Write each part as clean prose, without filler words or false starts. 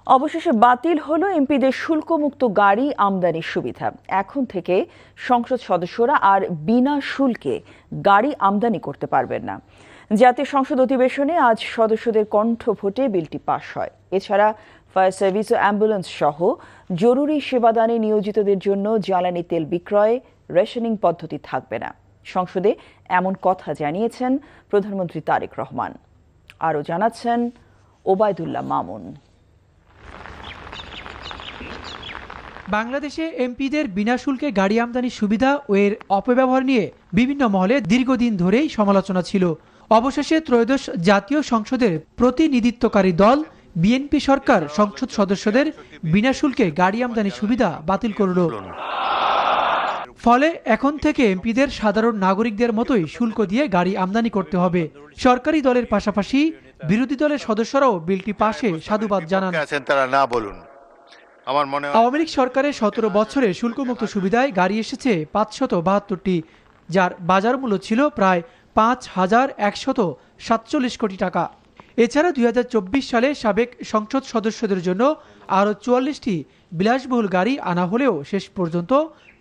অবশেষে বাতিল হলো এমপিদের শুল্কমুক্ত গাড়ি আমদানির সুবিধা। এখন থেকে সংসদ সদস্যরা আর বিনা শুল্কে গাড়ি আমদানি করতে পারবেন না। জাতীয় সংসদ অধিবেশনে আজ সদস্যদের কণ্ঠ ভোটে বিলটি পাশ হয়। এছাড়া ফায়ার সার্ভিস ও অ্যাম্বুলেন্স সহ জরুরি সেবাদানে নিয়োজিতদের জন্য জ্বালানি তেল বিক্রয়ে রেশনিং পদ্ধতি থাকবে না। সংসদে এমন কথা জানিয়েছেন প্রধানমন্ত্রী তারেক রহমান। আরও জানাচ্ছেন ওবায়দুল্লাহ মামুন। বাংলাদেশে এমপিদের বিনা শুল্কে গাড়ি আমদানির সুবিধা ও এর অপব্যবহার নিয়ে বিভিন্ন মহলে দীর্ঘদিন ধরেই সমালোচনা ছিল। অবশেষে ত্রয়োদশ জাতীয় সংসদের প্রতিনিধিত্বকারী দল বিএনপি সরকার সংসদ সদস্যদের বিনা শুল্কে গাড়ি আমদানির সুবিধা বাতিল করল। ফলে এখন থেকে এমপিদের সাধারণ নাগরিকদের মতোই শুল্ক দিয়ে গাড়ি আমদানি করতে হবে। সরকারি দলের পাশাপাশি বিরোধী দলের সদস্যরাও বিলটি পাশে সাধুবাদ জানান। আওয়ামী লীগ সরকারের 17 বছরে শুল্কমুক্ত সুবিধায় গাড়ি এসেছে 572টি, যার বাজার মূল্য ছিল প্রায় 5,147 কোটি টাকা। এছাড়া 2024 সালে সাবেক সংসদ সদস্যদের জন্য আরও 44টি বিলাসবহুল গাড়ি আনা হলেও শেষ পর্যন্ত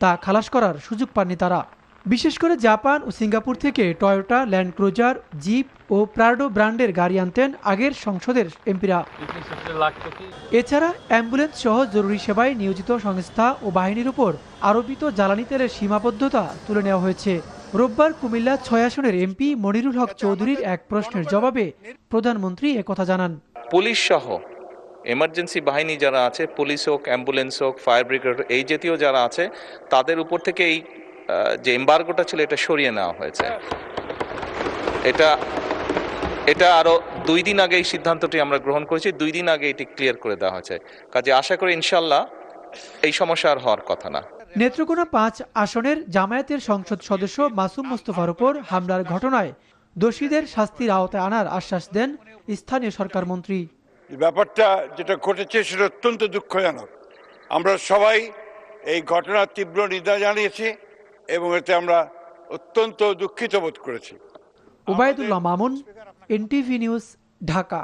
তা খালাস করার সুযোগ পাননি তারা। বিশেষ করে জাপান ও সিঙ্গাপুর থেকে টয়োটা, ল্যান্ড ক্রুজার, জিপ ও প্রাডো ব্র্যান্ডের গাড়ি আনতেন আগের সংসদের এমপিরা। এছাড়া অ্যাম্বুলেন্স সহ জরুরি সেবায় নিয়োজিত সংস্থা ও বাহিনীর উপর আরোপিত জ্বালানি তেলের সীমাবদ্ধতা তুলে নেওয়া হয়েছে। রোববার কুমিল্লা 6 আসনের এমপি মনিরুল হক চৌধুরীর এক প্রশ্নের জবাবে প্রধানমন্ত্রী একথা জানান। পুলিশ সহ এমার্জেন্সি বাহিনী যারা আছে, পুলিশ হোক, অ্যাম্বুলেন্স হোক, ফায়ার ব্রিগেড, এই জাতীয় যারা আছে, তাদের উপর থেকে এই যে এমবার্গোটা ছিল এটা সরিয়ে নেওয়া হয়েছে। এটা আরো 2 দিন আগে এই সিদ্ধান্তটি আমরা গ্রহণ করেছি। 2 দিন আগে এটি ক্লিয়ার করে দেওয়া হয়েছে। কাজে আশা করি ইনশাল্লাহ এই সমস্যা আর হওয়ার কথা না। নেত্রকোনা 5 আসনের জামায়াতের সংসদ সদস্য মাসুম মোস্তফার উপর হামলার ঘটনায় দোষীদের শাস্তির আওতায় আনার আশ্বাস দেন স্থানীয় সরকার মন্ত্রী। ব্যাপারটা যেটা ঘটেছে সেটা অত্যন্ত দুঃখজনক। আমরা সবাই এই ঘটনার তীব্র নিন্দা জানিয়েছি এবং এতে আমরা অত্যন্ত দুঃখিত বোধ করেছি। Obaidullah Mamun, NTV news, Dhaka.